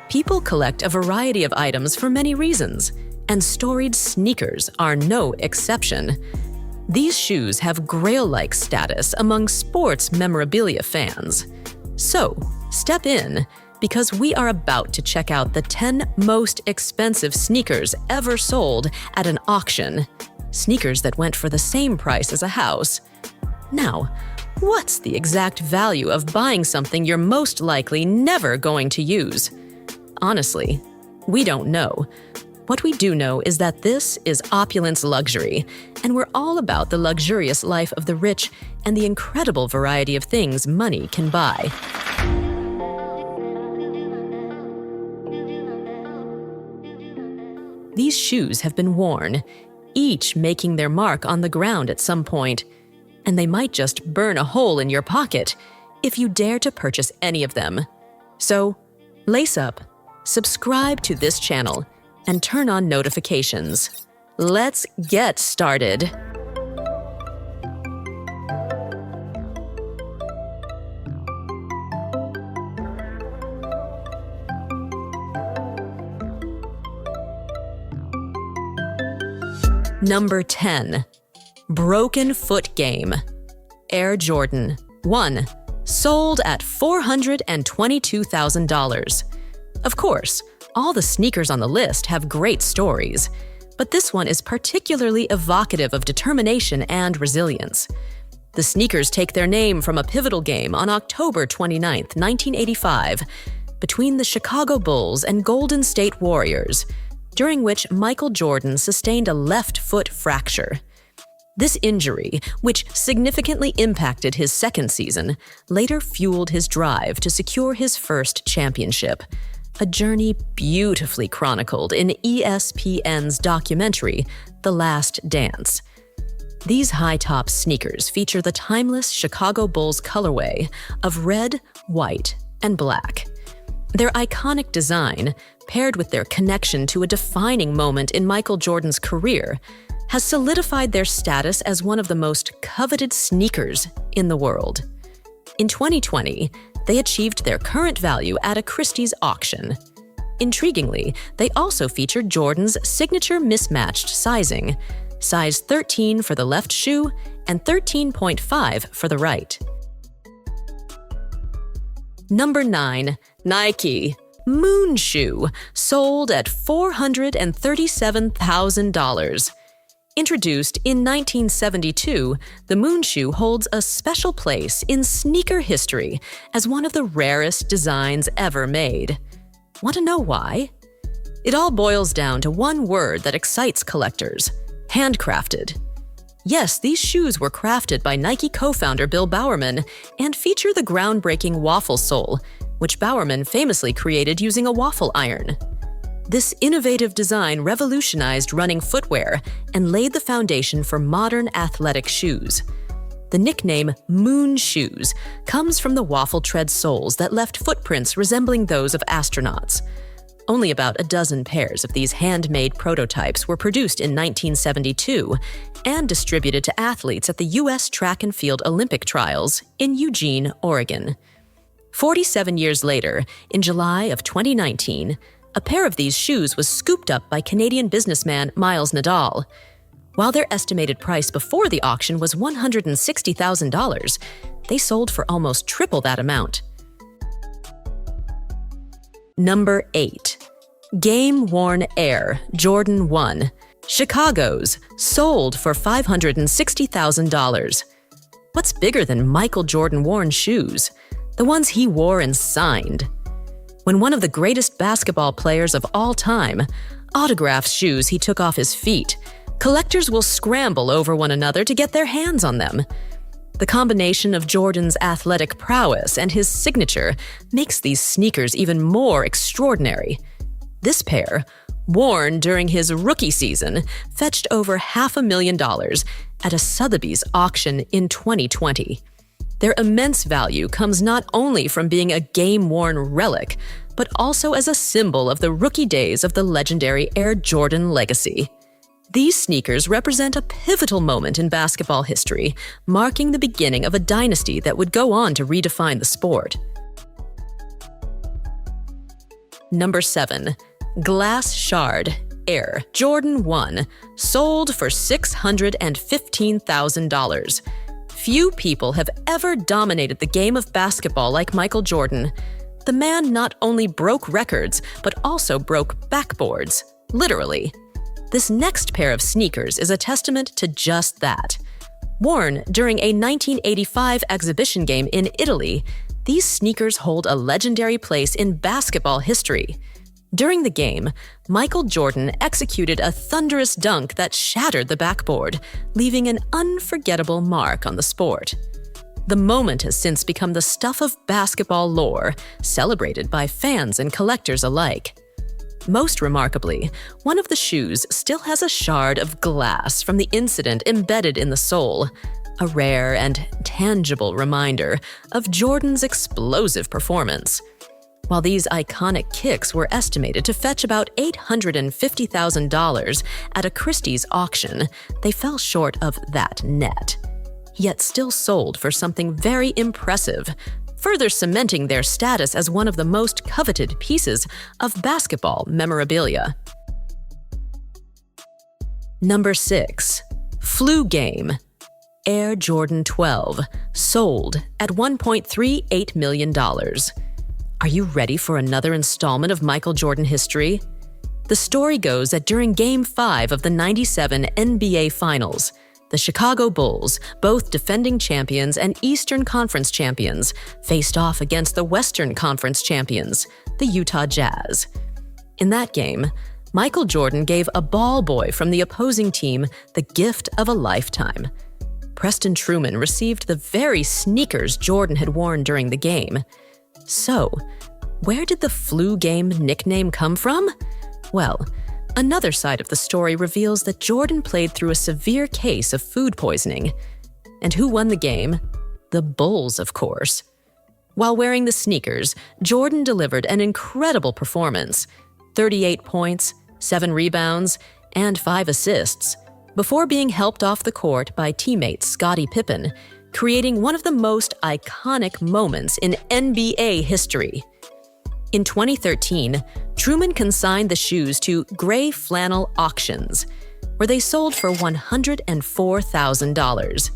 People collect a variety of items for many reasons, and storied sneakers are no exception. These shoes have grail-like status among sports memorabilia fans. So, step in, because we are about to check out the 10 most expensive sneakers ever sold at an auction. Sneakers that went for the same price as a house. Now, what's the exact value of buying something you're most likely never going to use? Honestly, we don't know. What we do know is that this is Opulence luxury, and we're all about the luxurious life of the rich and the incredible variety of things money can buy. These shoes have been worn, each making their mark on the ground at some point, and they might just burn a hole in your pocket if you dare to purchase any of them. So, lace up, subscribe to this channel, and turn on notifications. Let's get started. Number 10. Broken Foot Game. Air Jordan 1. Sold at $422,000. Of course, all the sneakers on the list have great stories, but this one is particularly evocative of determination and resilience. The sneakers take their name from a pivotal game on October 29, 1985, between the Chicago Bulls and Golden State Warriors, during which Michael Jordan sustained a left foot fracture. This injury, which significantly impacted his second season, later fueled his drive to secure his first championship, a journey beautifully chronicled in ESPN's documentary, The Last Dance. These high-top sneakers feature the timeless Chicago Bulls colorway of red, white, and black. Their iconic design, paired with their connection to a defining moment in Michael Jordan's career, has solidified their status as one of the most coveted sneakers in the world. In 2020, they achieved their current value at a Christie's auction. Intriguingly, they also featured Jordan's signature mismatched sizing, size 13 for the left shoe and 13.5 for the right. Number 9. Nike. Moon Shoe, sold at $437,000. Introduced in 1972, the Moon Shoe holds a special place in sneaker history as one of the rarest designs ever made. Want to know why? It all boils down to one word that excites collectors: handcrafted. Yes, these shoes were crafted by Nike co-founder Bill Bowerman and feature the groundbreaking waffle sole, which Bowerman famously created using a waffle iron. This innovative design revolutionized running footwear and laid the foundation for modern athletic shoes. The nickname Moon Shoes comes from the waffle tread soles that left footprints resembling those of astronauts. Only about a dozen pairs of these handmade prototypes were produced in 1972 and distributed to athletes at the U.S. Track and Field Olympic Trials in Eugene, Oregon. 47 years later, in July of 2019, a pair of these shoes was scooped up by Canadian businessman Miles Nadal. While their estimated price before the auction was $160,000, they sold for almost triple that amount. Number 8. Game-worn Air Jordan 1. Chicago's, sold for $560,000. What's bigger than Michael Jordan-worn shoes? The ones he wore and signed. When one of the greatest basketball players of all time autographs shoes he took off his feet, collectors will scramble over one another to get their hands on them. The combination of Jordan's athletic prowess and his signature makes these sneakers even more extraordinary. This pair, worn during his rookie season, fetched over $500,000 at a Sotheby's auction in 2020. Their immense value comes not only from being a game-worn relic, but also as a symbol of the rookie days of the legendary Air Jordan legacy. These sneakers represent a pivotal moment in basketball history, marking the beginning of a dynasty that would go on to redefine the sport. Number 7. Glass Shard Air Jordan 1, sold for $615,000. Few people have ever dominated the game of basketball like Michael Jordan. The man not only broke records, but also broke backboards, literally. This next pair of sneakers is a testament to just that. Worn during a 1985 exhibition game in Italy, these sneakers hold a legendary place in basketball history. During the game, Michael Jordan executed a thunderous dunk that shattered the backboard, leaving an unforgettable mark on the sport. The moment has since become the stuff of basketball lore, celebrated by fans and collectors alike. Most remarkably, one of the shoes still has a shard of glass from the incident embedded in the sole, a rare and tangible reminder of Jordan's explosive performance. While these iconic kicks were estimated to fetch about $850,000 at a Christie's auction, they fell short of that net, yet still sold for something very impressive, further cementing their status as one of the most coveted pieces of basketball memorabilia. Number 6. Flu Game Air Jordan 12, sold at $1.38 million. Are you ready for another installment of Michael Jordan history? The story goes that during Game 5 of the '97 NBA Finals, the Chicago Bulls, both defending champions and Eastern Conference champions, faced off against the Western Conference champions, the Utah Jazz. In that game, Michael Jordan gave a ball boy from the opposing team the gift of a lifetime. Preston Truman received the very sneakers Jordan had worn during the game. So, where did the Flu Game nickname come from? Well, another side of the story reveals that Jordan played through a severe case of food poisoning. And who won the game? The Bulls, of course. While wearing the sneakers, Jordan delivered an incredible performance: 38 points, 7 rebounds, and 5 assists, before being helped off the court by teammate Scottie Pippen, creating one of the most iconic moments in NBA history. In 2013, Truman consigned the shoes to Gray Flannel Auctions, where they sold for $104,000.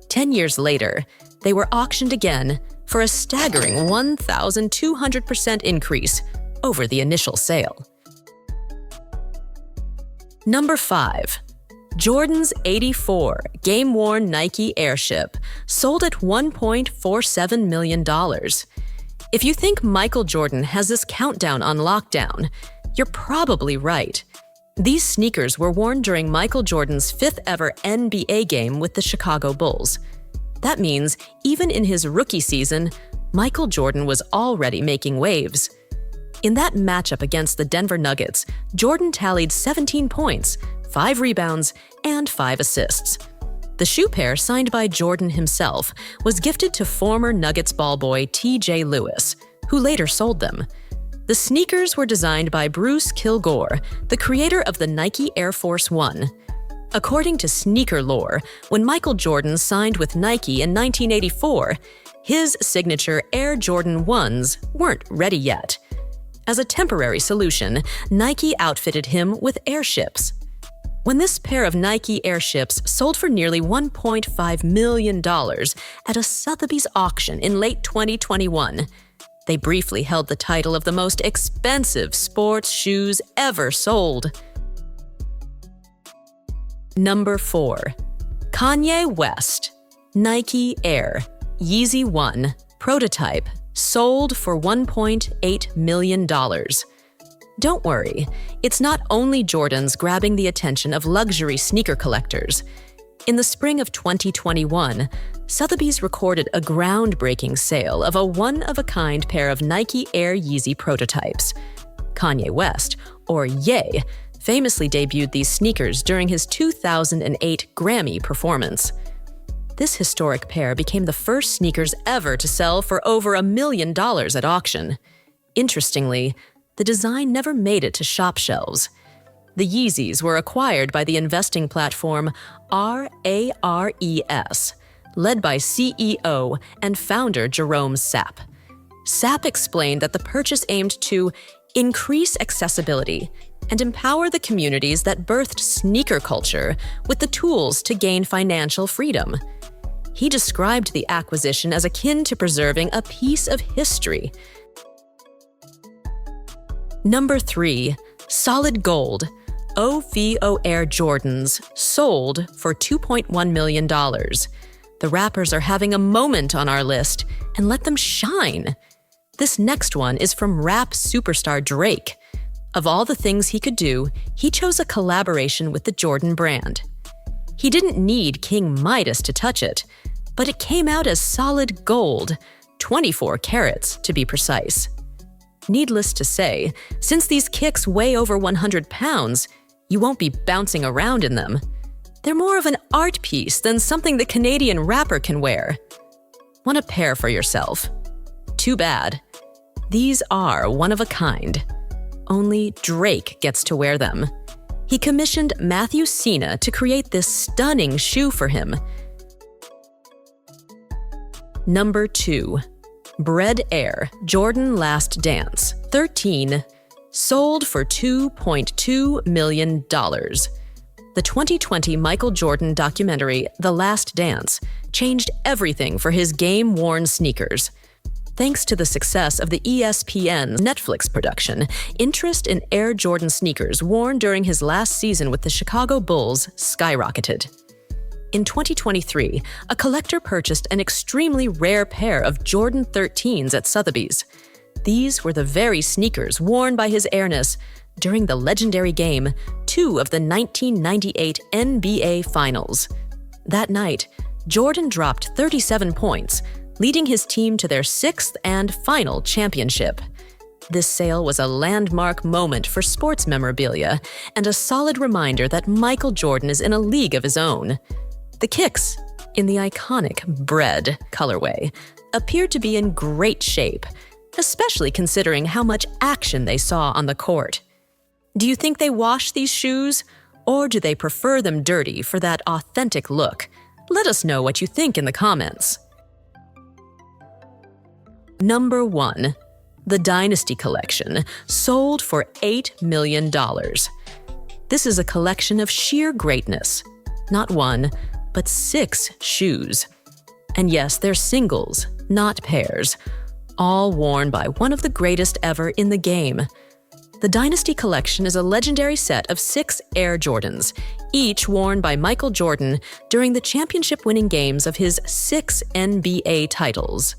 10 years later, they were auctioned again for a staggering 1,200% increase over the initial sale. Number 5. Jordan's 84 game-worn Nike Airship, sold at $1.47 million. If you think Michael Jordan has this countdown on lockdown, you're probably right. These sneakers were worn during Michael Jordan's 5th ever NBA game with the Chicago Bulls. That means, even in his rookie season, Michael Jordan was already making waves. In that matchup against the Denver Nuggets, Jordan tallied 17 points, 5 rebounds, and 5 assists. The shoe pair, signed by Jordan himself, was gifted to former Nuggets ball boy T.J. Lewis, who later sold them. The sneakers were designed by Bruce Kilgore, the creator of the Nike Air Force One. According to sneaker lore, when Michael Jordan signed with Nike in 1984, his signature Air Jordan 1s weren't ready yet. As a temporary solution, Nike outfitted him with airships. When this pair of Nike airships sold for nearly $1.5 million at a Sotheby's auction in late 2021, they briefly held the title of the most expensive sports shoes ever sold. Number 4. Kanye West Nike Air Yeezy 1 Prototype, sold for $1.8 million. Don't worry, it's not only Jordans grabbing the attention of luxury sneaker collectors. In the spring of 2021, Sotheby's recorded a groundbreaking sale of a one-of-a-kind pair of Nike Air Yeezy prototypes. Kanye West, or Ye, famously debuted these sneakers during his 2008 Grammy performance. This historic pair became the first sneakers ever to sell for over $1 million at auction. Interestingly, the design never made it to shop shelves. The Yeezys were acquired by the investing platform RARES, led by CEO and founder Jerome Sapp. Sapp explained that the purchase aimed to increase accessibility, and empower the communities that birthed sneaker culture with the tools to gain financial freedom. He described the acquisition as akin to preserving a piece of history. Number 3. Solid Gold. OVO Air Jordans sold for $2.1 million. The rappers are having a moment on our list, and let them shine. This next one is from rap superstar Drake. Of all the things he could do, he chose a collaboration with the Jordan brand. He didn't need King Midas to touch it, but it came out as solid gold, 24 carats to be precise. Needless to say, since these kicks weigh over 100 pounds, you won't be bouncing around in them. They're more of an art piece than something the Canadian rapper can wear. Want a pair for yourself? Too bad. These are one of a kind. Only Drake gets to wear them. He commissioned Matthew Sina to create this stunning shoe for him. Number 2. Bred Air Jordan Last Dance 13 sold for $2.2 million. The 2020 Michael Jordan documentary, The Last Dance, changed everything for his game-worn sneakers. Thanks to the success of the ESPN's Netflix production, interest in Air Jordan sneakers worn during his last season with the Chicago Bulls skyrocketed. In 2023, a collector purchased an extremely rare pair of Jordan 13s at Sotheby's. These were the very sneakers worn by His Airness during the legendary Game 2 of the 1998 NBA Finals. That night, Jordan dropped 37 points, leading his team to their 6th and final championship. This sale was a landmark moment for sports memorabilia and a solid reminder that Michael Jordan is in a league of his own. The kicks, in the iconic Bred colorway, appeared to be in great shape, especially considering how much action they saw on the court. Do you think they wash these shoes, or do they prefer them dirty for that authentic look? Let us know what you think in the comments. Number 1. The Dynasty Collection sold for $8 million. This is a collection of sheer greatness. Not one, but 6 shoes. And yes, they're singles, not pairs, all worn by one of the greatest ever in the game. The Dynasty Collection is a legendary set of 6 Air Jordans, each worn by Michael Jordan during the championship-winning games of his 6 NBA titles.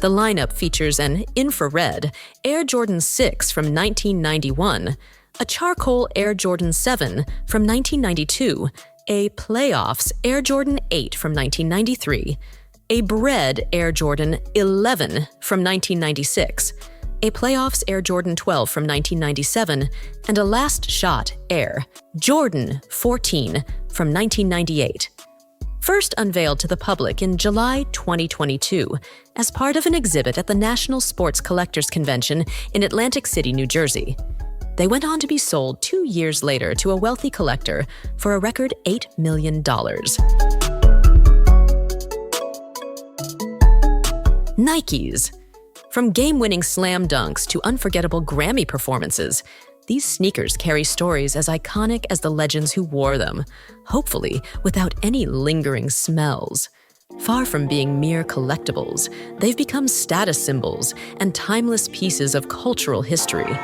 The lineup features an infrared Air Jordan 6 from 1991, a charcoal Air Jordan 7 from 1992, a Playoffs Air Jordan 8 from 1993, a Bred Air Jordan 11 from 1996, a Playoffs Air Jordan 12 from 1997, and a Last Shot Air Jordan 14 from 1998. First unveiled to the public in July 2022 as part of an exhibit at the National Sports Collectors Convention in Atlantic City, New Jersey. They went on to be sold 2 years later to a wealthy collector for a record $8 million. Nikes. From game-winning slam dunks to unforgettable Grammy performances, these sneakers carry stories as iconic as the legends who wore them, hopefully without any lingering smells. Far from being mere collectibles, they've become status symbols and timeless pieces of cultural history.